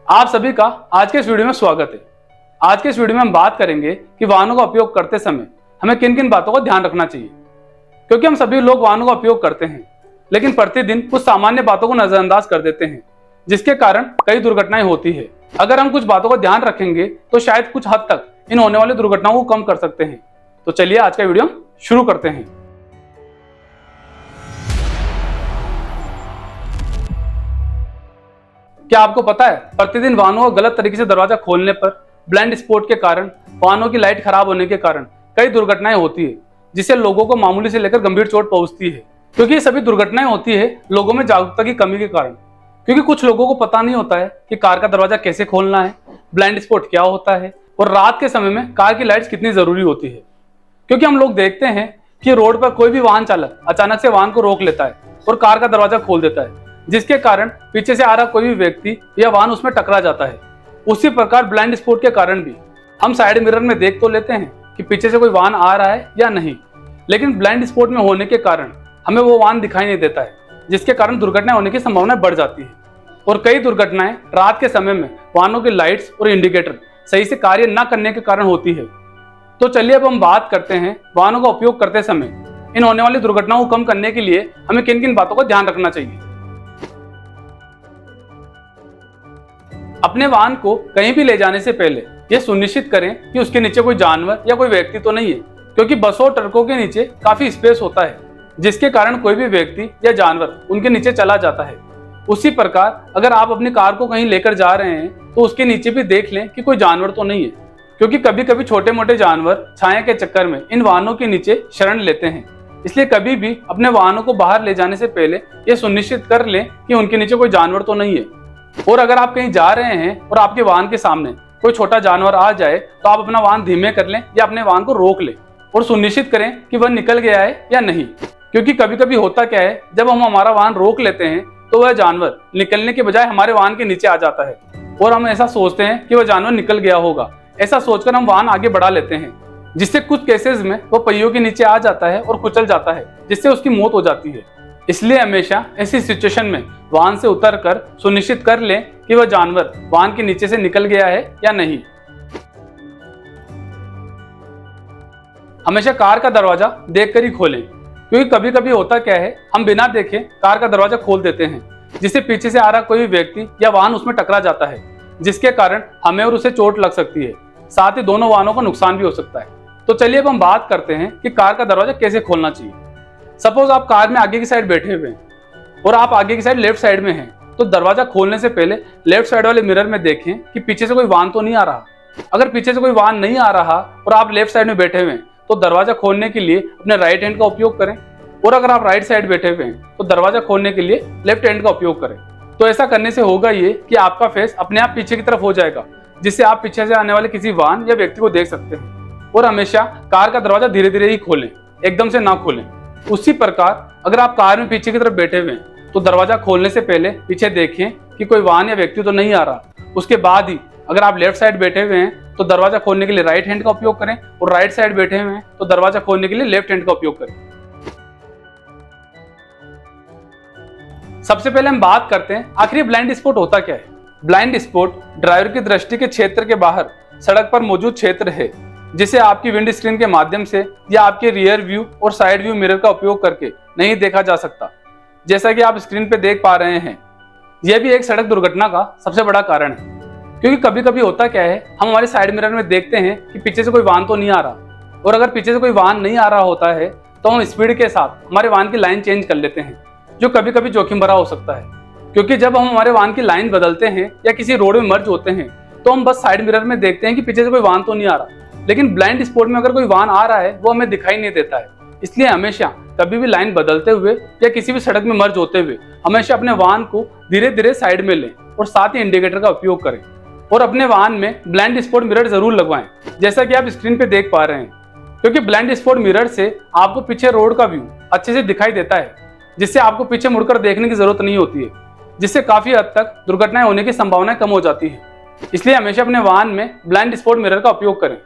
आप सभी का आज के इस वीडियो में स्वागत है। आज के इस वीडियो में हम बात करेंगे कि वाहनों का उपयोग करते समय हमें किन किन बातों का ध्यान रखना चाहिए, क्योंकि हम सभी लोग वाहनों का उपयोग करते हैं लेकिन प्रतिदिन कुछ सामान्य बातों को नजरअंदाज कर देते हैं, जिसके कारण कई दुर्घटनाएं होती है। अगर हम कुछ बातों का ध्यान रखेंगे तो शायद कुछ हद तक इन होने वाली दुर्घटनाओं को कम कर सकते हैं। तो चलिए आज का वीडियो शुरू करते हैं। क्या आपको पता है प्रतिदिन वाहनों का गलत तरीके से दरवाजा खोलने पर ब्लाइंड स्पॉट के कारण, वाहनों की लाइट खराब होने के कारण कई दुर्घटनाएं होती है, जिससे लोगों को मामूली से लेकर गंभीर चोट पहुंचती है। क्योंकि ये सभी दुर्घटनाएं होती है लोगों में जागरूकता की कमी के कारण, क्योंकि कुछ लोगों को पता नहीं होता है कि कार का दरवाजा कैसे खोलना है, ब्लाइंड स्पॉट क्या होता है और रात के समय में कार की लाइट्स कितनी जरूरी होती है। क्योंकि हम लोग देखते हैं कि रोड पर कोई भी वाहन चालक अचानक से वाहन को रोक लेता है और कार का दरवाजा खोल देता है, जिसके कारण पीछे से आ रहा कोई भी व्यक्ति या वाहन उसमें टकरा जाता है। उसी प्रकार ब्लाइंड स्पॉट के कारण भी हम साइड मिरर में देख तो लेते हैं कि पीछे से कोई वाहन आ रहा है या नहीं, लेकिन ब्लाइंड स्पॉट में होने के कारण हमें वो वाहन दिखाई नहीं देता है, जिसके कारण दुर्घटना होने की संभावना बढ़ जाती है। और कई दुर्घटनाएं रात के समय में वाहनों की लाइट्स और इंडिकेटर सही से कार्य न करने के कारण होती है। तो चलिए अब हम बात करते हैं वाहनों का उपयोग करते समय इन होने वाली दुर्घटनाओं को कम करने के लिए हमें किन किन बातों का ध्यान रखना चाहिए। अपने वाहन को कहीं भी ले जाने से पहले यह सुनिश्चित करें कि उसके नीचे कोई जानवर या कोई व्यक्ति तो नहीं है, क्योंकि बसों और ट्रकों के नीचे काफी स्पेस होता है, जिसके कारण कोई भी व्यक्ति या जानवर उनके नीचे चला जाता है। उसी प्रकार अगर आप अपनी कार को कहीं लेकर जा रहे हैं तो उसके नीचे भी देख लें कि कोई जानवर तो नहीं है, क्योंकि कभी कभी छोटे मोटे जानवर छाया के चक्कर में इन वाहनों के नीचे शरण लेते हैं। इसलिए कभी भी अपने वाहनों को बाहर ले जाने से पहले यह सुनिश्चित कर लें कि उनके नीचे कोई जानवर तो नहीं है। और अगर आप कहीं जा रहे हैं और आपके वाहन के सामने कोई छोटा जानवर आ जाए तो आप अपना वाहन धीमे कर लें या अपने वाहन को रोक लें और सुनिश्चित करें कि वह निकल गया है या नहीं। क्योंकि कभी कभी होता क्या है, जब हम हमारा वाहन रोक लेते हैं तो वह जानवर निकलने के बजाय हमारे वाहन के नीचे आ जाता है और हम ऐसा सोचते हैं कि वह जानवर निकल गया होगा। ऐसा सोचकर हम वाहन आगे बढ़ा लेते हैं, जिससे कुछ केसेस में वो पहियों के नीचे आ जाता है और कुचल जाता है, जिससे उसकी मौत हो जाती है। इसलिए हमेशा ऐसी सिचुएशन में वाहन से उतरकर सुनिश्चित कर लें कि वह जानवर वाहन के नीचे से निकल गया है या नहीं। हमेशा कार का दरवाजा देखकर ही खोलें, क्योंकि कभी कभी होता क्या है, हम बिना देखे कार का दरवाजा खोल देते हैं, जिससे पीछे से आ रहा कोई व्यक्ति या वाहन उसमें टकरा जाता है, जिसके कारण हमें और उसे चोट लग सकती है, साथ ही दोनों वाहनों को नुकसान भी हो सकता है। तो चलिए अब हम बात करते हैं कि कार का दरवाजा कैसे खोलना चाहिए। सपोज आप कार में आगे की साइड बैठे हुए हैं और आप आगे की साइड लेफ्ट साइड में हैं, तो दरवाजा खोलने से पहले लेफ्ट साइड वाले मिरर में देखें कि पीछे से कोई वाहन तो नहीं आ रहा। अगर पीछे से कोई वाहन नहीं आ रहा और आप लेफ्ट साइड में बैठे हुए हैं तो दरवाजा खोलने के लिए अपने राइट हैंड का उपयोग करें, और अगर आप राइट साइड बैठे हुए हैं तो दरवाजा खोलने के लिए लेफ्ट हैंड का उपयोग करें। तो ऐसा करने से होगा ये कि आपका फेस अपने आप पीछे की तरफ हो जाएगा, जिससे आप पीछे से आने वाले किसी वाहन या व्यक्ति को देख सकते हैं। और हमेशा कार का दरवाजा धीरे धीरे ही खोलें, एकदम से ना खोलें। उसी प्रकार अगर आप कार में पीछे की तरफ बैठे हुए हैं तो दरवाजा खोलने से पहले पीछे देखें कि कोई वाहन या व्यक्ति तो नहीं आ रहा। उसके बाद ही अगर आप लेफ्ट साइड बैठे हुए हैं तो दरवाजा खोलने के लिए राइट हैंड का उपयोग करें, और राइट साइड बैठे हुए हैं तो दरवाजा खोलने के लिए लेफ्ट हैंड का उपयोग करें। सबसे पहले हम बात करते हैं आखिर ब्लाइंड स्पॉट होता क्या है। ब्लाइंड स्पॉट ड्राइवर की दृष्टि के क्षेत्र के बाहर सड़क पर मौजूद क्षेत्र है, जिसे आपकी विंड स्क्रीन के माध्यम से या आपके रियर व्यू और साइड व्यू मिरर का उपयोग करके नहीं देखा जा सकता। जैसा कि आप स्क्रीन पे देख पा रहे हैं, यह भी एक सड़क दुर्घटना का सबसे बड़ा कारण है। क्योंकि कभी कभी होता क्या है, हम हमारे साइड मिरर में देखते हैं कि पीछे से कोई वाहन तो नहीं आ रहा, और अगर पीछे से कोई वाहन नहीं आ रहा होता है तो हम स्पीड के साथ हमारे वाहन की लाइन चेंज कर लेते हैं, जो कभी कभी जोखिम भरा हो सकता है। क्योंकि जब हम हमारे वाहन की लाइन बदलते हैं या किसी रोड में मर्ज होते हैं तो हम बस साइड मिरर में देखते हैं कि पीछे से कोई वाहन तो नहीं आ रहा, लेकिन ब्लाइंड स्पॉट में अगर कोई वाहन आ रहा है वो हमें दिखाई नहीं देता है। इसलिए हमेशा कभी भी लाइन बदलते हुए या किसी भी सड़क में मर्ज होते हुए हमेशा अपने वाहन को धीरे धीरे साइड में लें और साथ ही इंडिकेटर का उपयोग करें, और अपने वाहन में ब्लाइंड स्पॉट मिरर जरूर लगवाएं, जैसा कि आप स्क्रीन पे देख पा रहे हैं। क्योंकि ब्लाइंड स्पॉट मिरर से आपको पीछे रोड का व्यू अच्छे से दिखाई देता है, जिससे आपको पीछे मुड़कर देखने की जरूरत नहीं होती है, जिससे काफी हद तक दुर्घटनाएं होने की संभावनाएं कम हो जाती है। इसलिए हमेशा अपने वाहन में ब्लाइंड स्पॉट मिरर का उपयोग करें।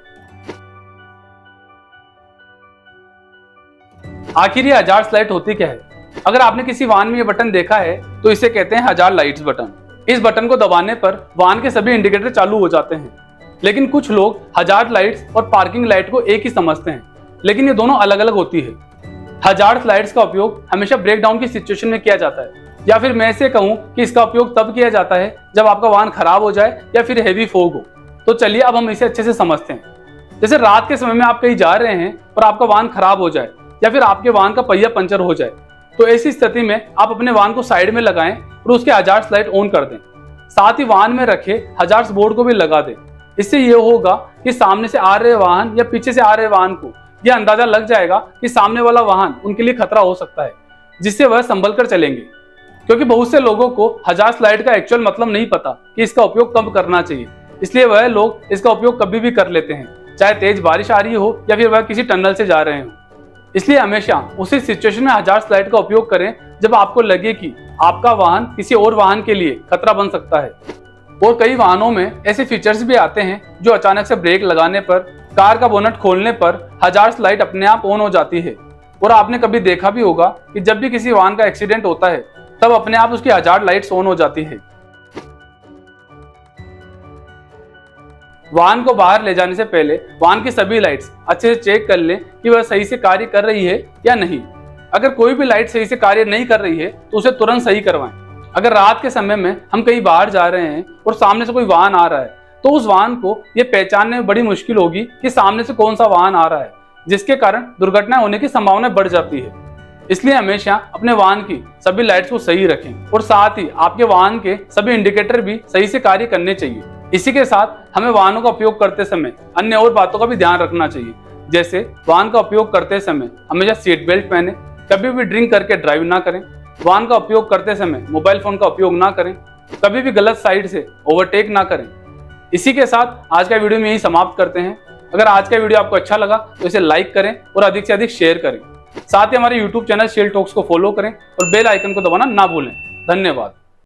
आखिर ये हजार्ड्स लाइट होती क्या है? अगर आपने किसी वाहन में ये बटन देखा है तो इसे कहते हैं हजार्ड लाइट्स बटन। इस बटन को दबाने पर वाहन के सभी इंडिकेटर चालू हो जाते हैं। लेकिन कुछ लोग हजार्ड लाइट्स और पार्किंग लाइट को एक ही समझते हैं, लेकिन ये दोनों अलग अलग होती है। हजार्ड लाइट्स का उपयोग हमेशा ब्रेकडाउन की सिचुएशन में किया जाता है, या फिर मैं ऐसे कहूँ कि इसका उपयोग तब किया जाता है जब आपका वाहन खराब हो जाए या फिर हेवी फॉग हो। तो चलिए अब हम इसे अच्छे से समझते हैं। जैसे रात के समय में आप कहीं जा रहे हैं और आपका वाहन खराब हो जाए या फिर आपके वाहन का पहिया पंचर हो जाए, तो ऐसी स्थिति में आप अपने वाहन को साइड में लगाएं और उसके हजार्ड्स लाइट ऑन कर दें। साथ ही वाहन में रखे हजार्ड्स बोर्ड को भी लगा दें। इससे ये होगा कि सामने से आ रहे वाहन या पीछे से आ रहे वाहन को यह अंदाजा लग जाएगा कि सामने वाला वाहन उनके लिए खतरा हो सकता है, जिससे वह संभल कर चलेंगे। क्योंकि बहुत से लोगों को हजार्ड्स लाइट का एक्चुअल मतलब नहीं पता कि इसका उपयोग कब करना चाहिए, इसलिए वह लोग इसका उपयोग कभी भी कर लेते हैं, चाहे तेज बारिश आ रही हो या फिर वह किसी टनल से जा रहे हो। इसलिए हमेशा उसी सिचुएशन में हजार्ड्स लाइट का उपयोग करें जब आपको लगे कि आपका वाहन किसी और वाहन के लिए खतरा बन सकता है। और कई वाहनों में ऐसे फीचर्स भी आते हैं जो अचानक से ब्रेक लगाने पर, कार का बोनट खोलने पर हजार्ड्स लाइट अपने आप ऑन हो जाती है। और आपने कभी देखा भी होगा कि जब भी किसी वाहन का एक्सीडेंट होता है तब अपने आप उसकी हजार्ड लाइट्स ऑन हो जाती है। वाहन को बाहर ले जाने से पहले वाहन की सभी लाइट्स अच्छे से चेक कर लें कि वह सही से कार्य कर रही है या नहीं। अगर कोई भी लाइट सही से कार्य नहीं कर रही है तो उसे तुरंत सही करवाएं। अगर रात के समय में हम कहीं बाहर जा रहे हैं और सामने से कोई वाहन आ रहा है, तो उस वाहन को ये पहचानने में बड़ी मुश्किल होगी कि सामने से कौन सा वाहन आ रहा है, जिसके कारण दुर्घटना होने की संभावना बढ़ जाती है। इसलिए हमेशा अपने वाहन की सभी लाइट्स को सही रखें और साथ ही आपके वाहन के सभी इंडिकेटर भी सही से कार्य करने चाहिए। इसी के साथ हमें वाहनों का उपयोग करते समय अन्य और बातों का भी ध्यान रखना चाहिए। जैसे वाहन का उपयोग करते समय हमेशा सीट बेल्ट पहने, कभी भी ड्रिंक करके ड्राइव ना करें, वाहन का उपयोग करते समय मोबाइल फोन का उपयोग ना करें, कभी भी गलत साइड से ओवरटेक ना करें। इसी के साथ आज का वीडियो में यही समाप्त करते हैं। अगर आज का वीडियो आपको अच्छा लगा तो इसे लाइक करें और अधिक से अधिक शेयर करें। साथ ही हमारे YouTube चैनल शेल टॉक्स को फॉलो करें और बेल आइकन को दबाना ना भूलें। धन्यवाद।